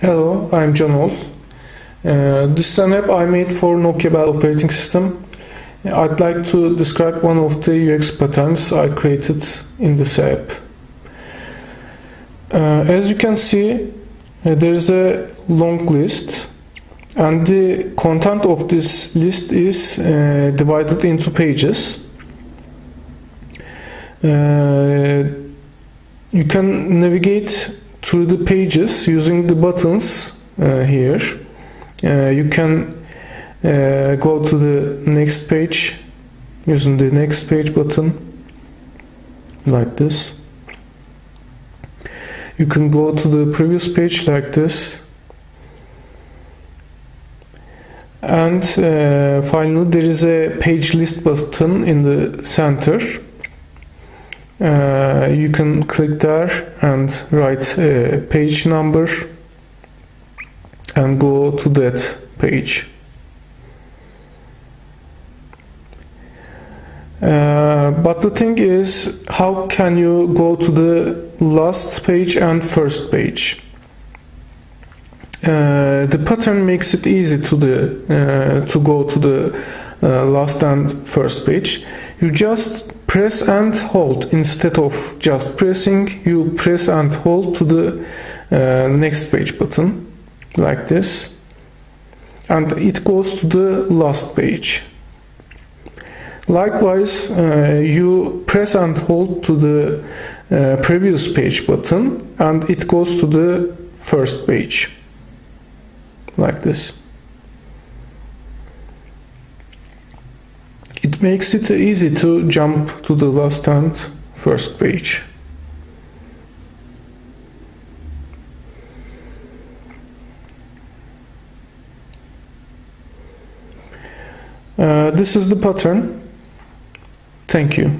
Hello, I'm John Ol. This is an app I made for Nokia Bell operating system. I'd like to describe one of the UX patterns I created in this app. As you can see, there is a long list, and the content of this list is divided into pages. You can navigate through the pages using the buttons here. You can go to the next page using the next page button, like this. You can go to the previous page like this. And finally there is a page list button in the center. You can click there and write a page number and go to that page. But the thing is, how can you go to the last page and first page? The pattern makes it easy to go to the last and first page. You just press and hold. Instead of just pressing, you press and hold to the next page button, like this, and it goes to the last page. Likewise, you press and hold to the previous page button, and it goes to the first page, like this. It makes it easy to jump to the last and first page. This is the pattern. Thank you.